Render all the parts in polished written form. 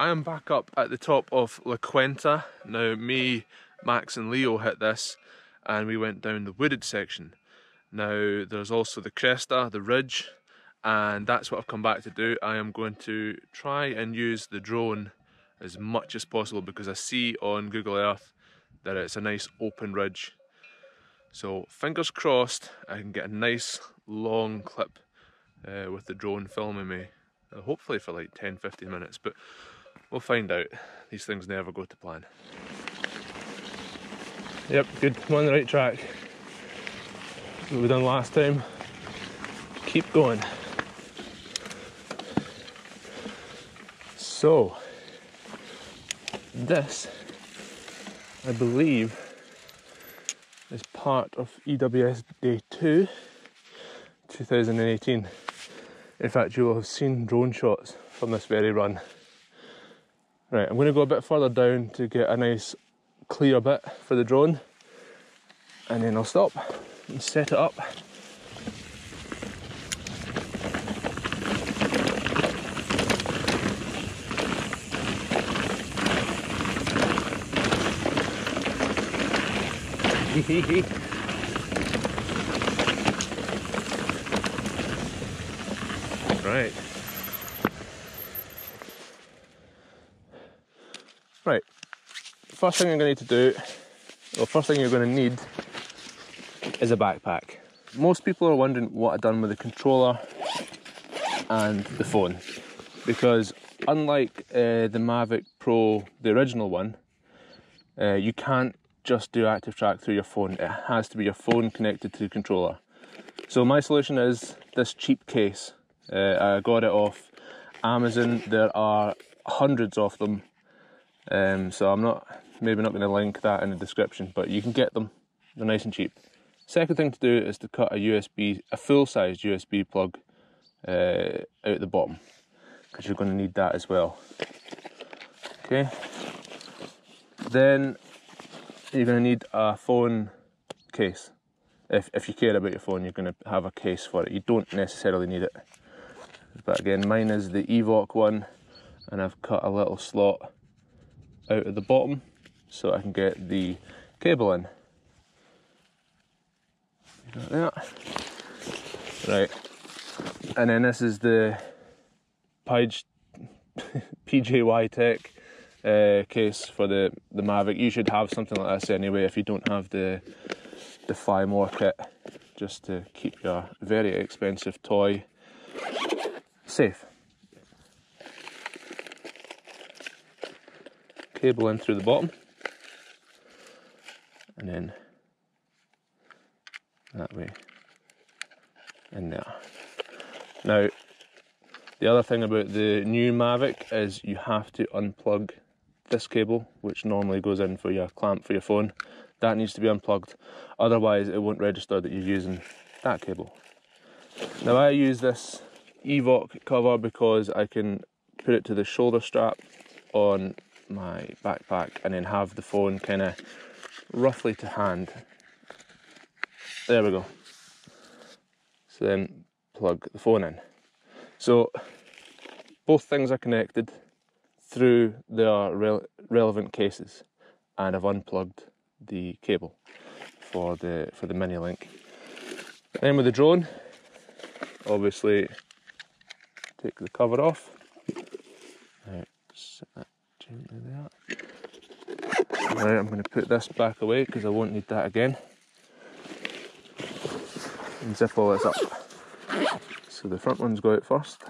I am back up at the top of La Cuenta. Now me, Max and Leo hit this and we went down the wooded section. Now there's also the cresta, the ridge, and that's what I've come back to do. I am going to try and use the drone as much as possible because I see on Google Earth that it's a nice open ridge. So fingers crossed I can get a nice long clip with the drone filming me. Hopefully for like 10-15 minutes, but we'll find out. These things never go to plan. Yep, good, I'm on the right track. What we done last time. Keep going. So, this, I believe, is part of EWS Day 2, 2018. In fact, you will have seen drone shots from this very run. Right, I'm going to go a bit further down to get a nice clear bit for the drone, and then I'll stop and set it up. Right, first thing I'm going to need to do, well, first thing you're going to need is a backpack. Most people are wondering what I've done with the controller and the phone, because unlike the Mavic Pro, the original one, you can't just do active track through your phone. It has to be your phone connected to the controller. So my solution is this cheap case. I got it off Amazon. There are hundreds of them, so I'm maybe not going to link that in the description, but you can get them. They're nice and cheap. Second thing to do is to cut a full-sized USB plug out the bottom, because you're going to need that as well. Okay. Then you're going to need a phone case. If you care about your phone, you're going to have a case for it. You don't necessarily need it. But again, mine is the Evoc one, and I've cut a little slot out at the bottom so I can get the cable in. You got that? Right. And then this is the PJY Tech case for the Mavic. You should have something like this anyway if you don't have the Fly More kit, just to keep your very expensive toy safe. Cable in through the bottom, and then that way in there. Now, the other thing about the new Mavic is you have to unplug this cable, which normally goes in for your clamp for your phone. That needs to be unplugged, otherwise it won't register that you're using that cable. Now I use this Evoc cover because I can put it to the shoulder strap on my backpack and then have the phone kind of roughly to hand. There we go. So then plug the phone in. So both things are connected through their relevant cases, and I've unplugged the cable for the mini link. Then with the drone, obviously take the cover off. Right, set that gently there. Right, I'm going to put this back away because I won't need that again. And zip all this up. So the front ones go out first,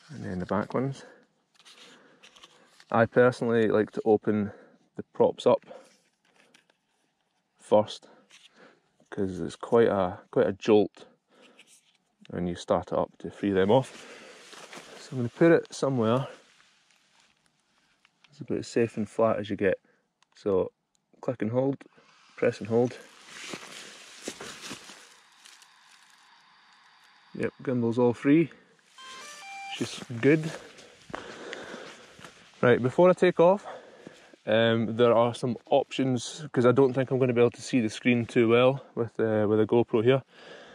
and then the back ones. I personally like to open the props up first, because it's quite a jolt when you start it up to free them off. So I'm going to put it somewhere it's about as safe and flat as you get. So click and hold, press and hold. Yep, gimbal's all free, which is good. Right, before I take off, there are some options, because I don't think I'm going to be able to see the screen too well with a GoPro here.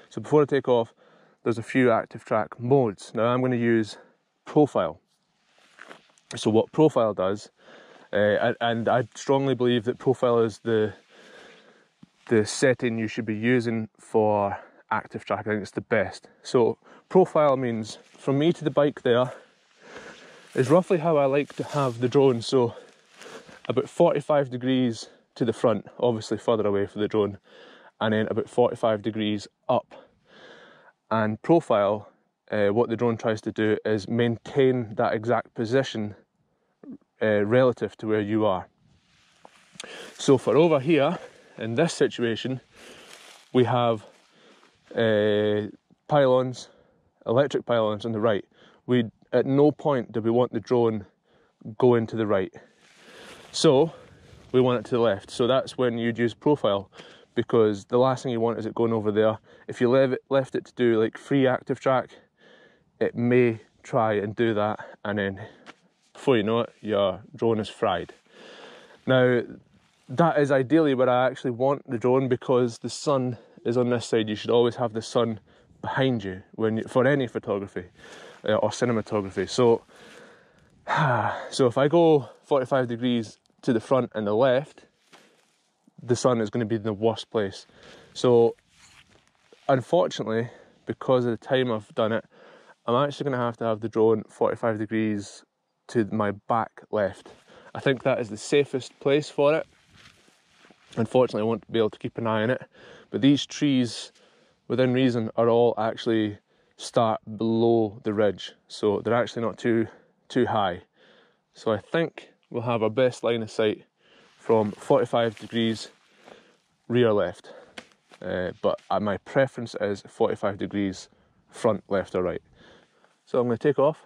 So before I take off, there's a few active track modes. Now I'm going to use profile. So what profile does, and I strongly believe that profile is the setting you should be using for active track. I think it's the best. So profile means from me to the bike there is roughly how I like to have the drone. So about 45 degrees to the front, obviously further away from the drone, and then about 45 degrees up. And profile, what the drone tries to do is maintain that exact position relative to where you are. So for over here, in this situation, we have pylons, electric pylons on the right. At no point do we want the drone going to the right. So we want it to the left. So that's when you'd use profile, because the last thing you want is it going over there. If you left it to do like free active track, it may try and do that, and then before you know it, your drone is fried. Now, that is ideally where I actually want the drone, because the sun is on this side. You should always have the sun behind you for any photography or cinematography. So if I go 45 degrees to the front and the left, the sun is going to be in the worst place. So unfortunately, because of the time I've done it, I'm actually going to have the drone 45 degrees to my back left. I think that is the safest place for it. Unfortunately, I won't be able to keep an eye on it, but these trees, within reason, are all actually start below the ridge, so they're actually not too high. So I think we'll have our best line of sight from 45 degrees rear left, but my preference is 45 degrees front left or right. So I'm going to take off.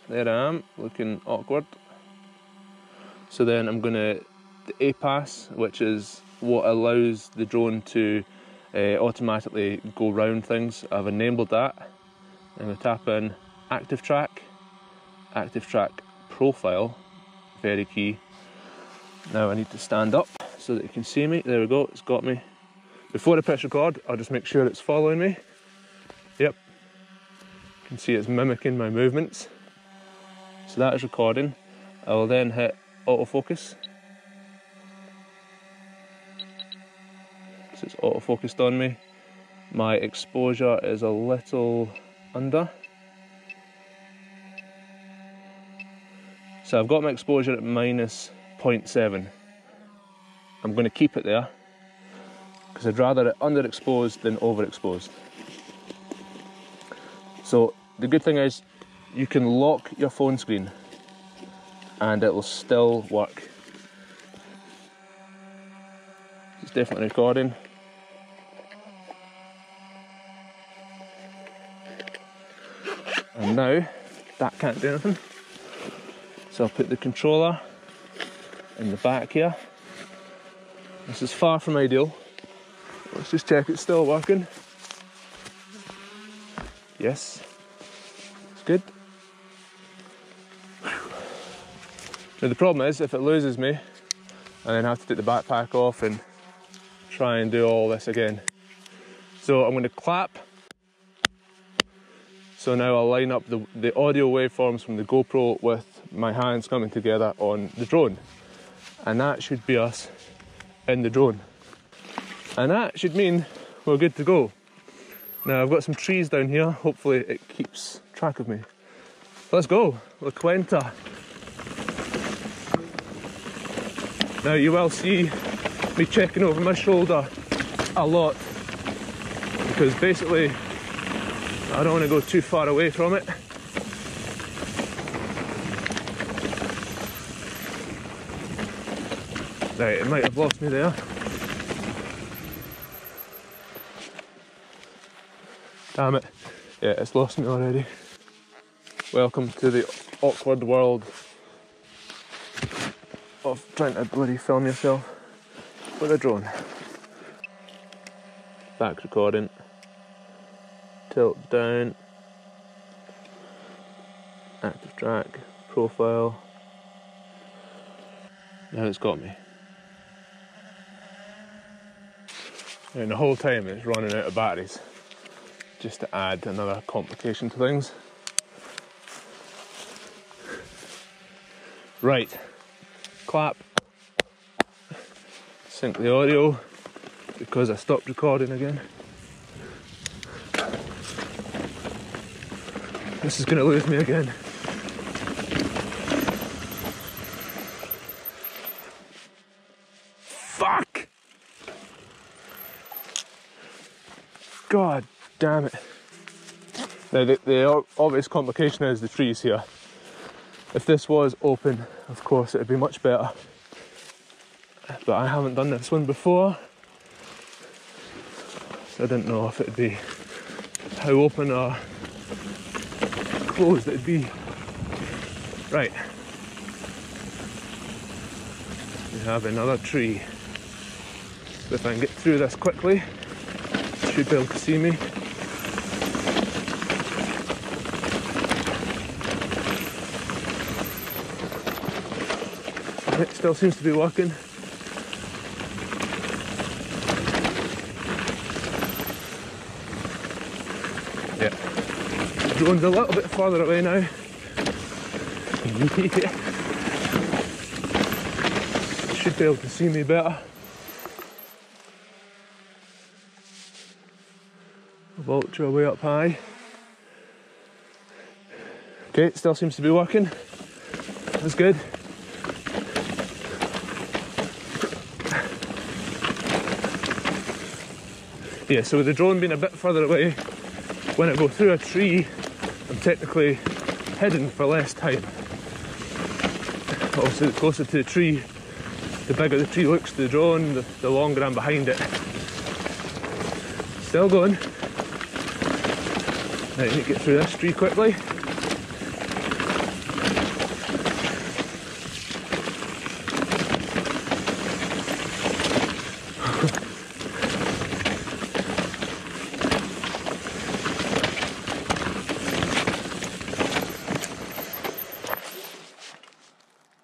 There I am, looking awkward. So then I'm going to, the A-pass, which is what allows the drone to automatically go round things. I've enabled that. I'm going to tap in active track profile, very key. Now I need to stand up so that you can see me. There we go, it's got me. Before I press record, I'll just make sure it's following me. Yep, you can see it's mimicking my movements. So that is recording. I will then hit autofocus. So it's autofocused on me. My exposure is a little under. So I've got my exposure at minus 0.7. I'm going to keep it there because I'd rather it underexposed than overexposed. So the good thing is you can lock your phone screen and it will still work. It's definitely recording. And now that can't do anything. So I'll put the controller in the back here. This is far from ideal. Let's just check it's still working. Yes, it's good. Now the problem is, if it loses me, I then have to take the backpack off and try and do all this again. So I'm going to clap. So now I'll line up the audio waveforms from the GoPro with my hands coming together on the drone. And that should be us in the drone. And that should mean we're good to go. Now I've got some trees down here, hopefully it keeps track of me. Let's go, La Cuenta. Now you will see me checking over my shoulder a lot, because basically I don't want to go too far away from it. Right, it might have lost me there. Damn it. Yeah, it's lost me already. Welcome to the awkward world of trying to bloody film yourself with a drone. Back recording. Tilt down. Active track. Profile. Now it's got me. And the whole time it's running out of batteries, just to add another complication to things. Right, clap, sync the audio because I stopped recording again. This is gonna lose me again. Fuck! God damn it. Now the obvious complication is the trees here. If this was open, of course it'd be much better. But I haven't done this one before, so I didn't know if it'd be how open or closed it'd be. Right. We have another tree. So if I can get through this quickly, you should be able to see me. It still seems to be working. Yeah. The drone's a little bit further away now. You should be able to see me better. Vulture way up high. Okay, it still seems to be working. That's good. Yeah, so with the drone being a bit further away, when I go through a tree, I'm technically hidden for less time. Obviously, the closer to the tree, the bigger the tree looks to the drone, the longer I'm behind it. Still going. Right, I need to get through this tree quickly.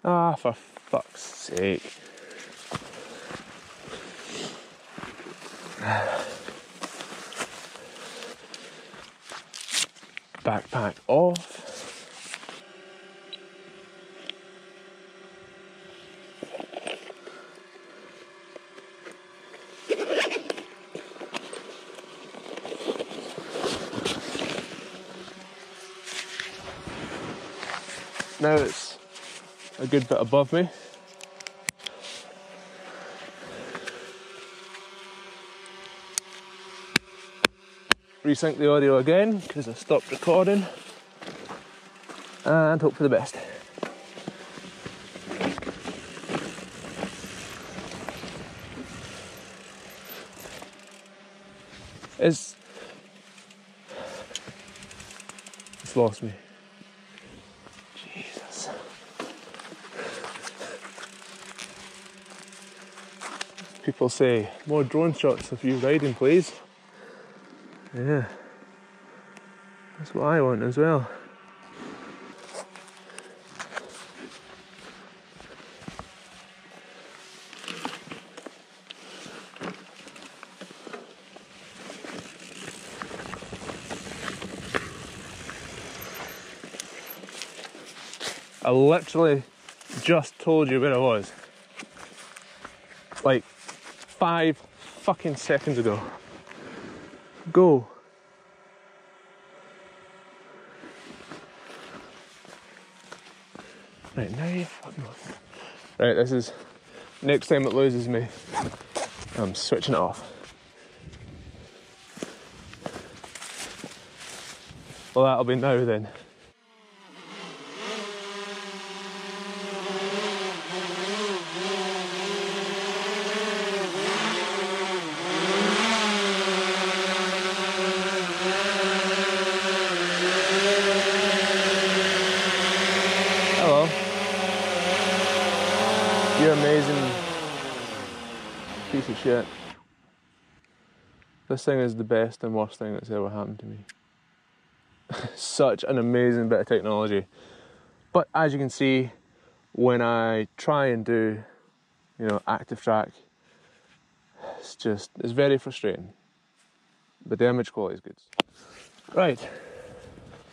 Ah, for fuck's sake. Backpack off. Now it's a good bit above me. Resync the audio again because I stopped recording and hope for the best. It's lost me. Jesus. People say, more drone shots of you riding, please. Yeah, that's what I want as well. I literally just told you where I was. Like 5 fucking seconds ago. Go. Right, now you fucking... Right, this is... Next time it loses me, I'm switching it off. Well, that'll be now then. You amazing piece of shit. This thing is the best and worst thing that's ever happened to me. Such an amazing bit of technology. But as you can see, when I try and do you know, active track. It's very frustrating. But the image quality is good. Right,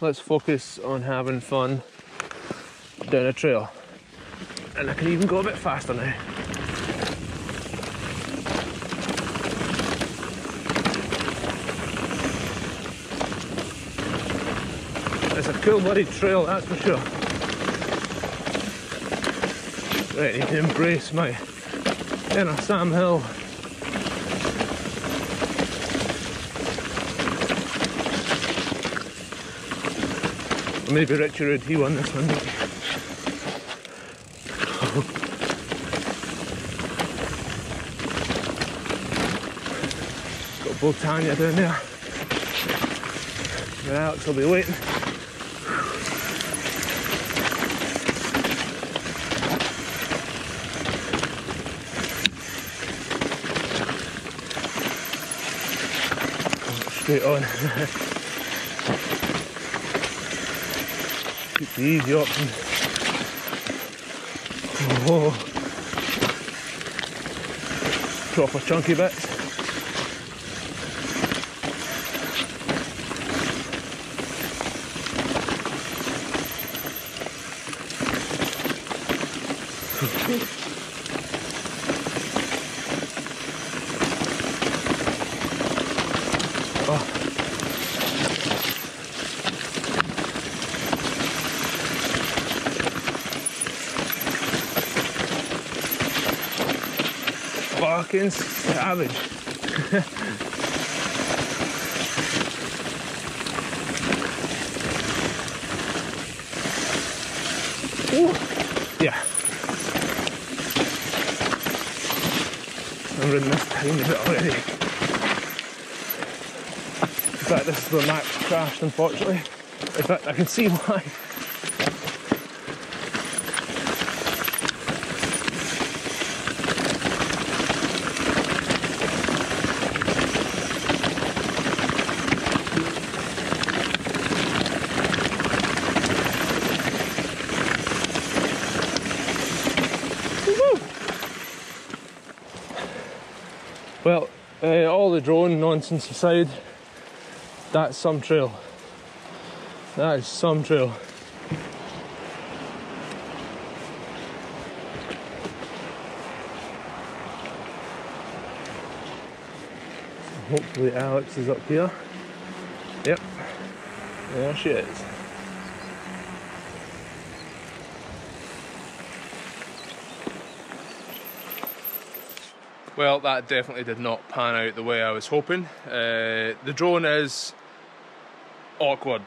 let's focus on having fun down a trail. And I can even go a bit faster now. It's a cool bloody trail, that's for sure. Right, I need to embrace my inner Sam Hill. Or maybe Richie Rood, he won this one, didn't he? Got Botania down there. And Alex will be waiting. Straight on. Keep the easy option. Oh, proper chunky bits. Fucking savage. Ooh. Yeah. I've ridden this tiny bit already. In fact, this is where Max crashed, unfortunately. In fact, I can see why. Well, all the drone nonsense aside, that's some trail. That is some trail. Hopefully Alex is up here. Yep, there she is. Well, that definitely did not pan out the way I was hoping. The drone is awkward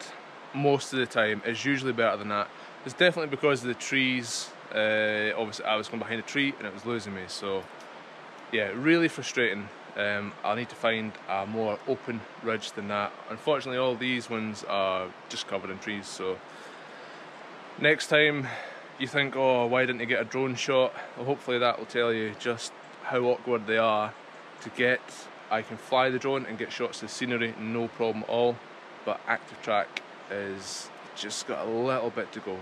most of the time. It's usually better than that. It's definitely because of the trees. Obviously I was going behind a tree and it was losing me, so yeah, really frustrating. I'll need to find a more open ridge than that. Unfortunately all these ones are just covered in trees, so next time you think, oh, why didn't you get a drone shot? Well, hopefully that will tell you just how awkward they are to get. I can fly the drone and get shots of the scenery, no problem at all, but active track is just got a little bit to go.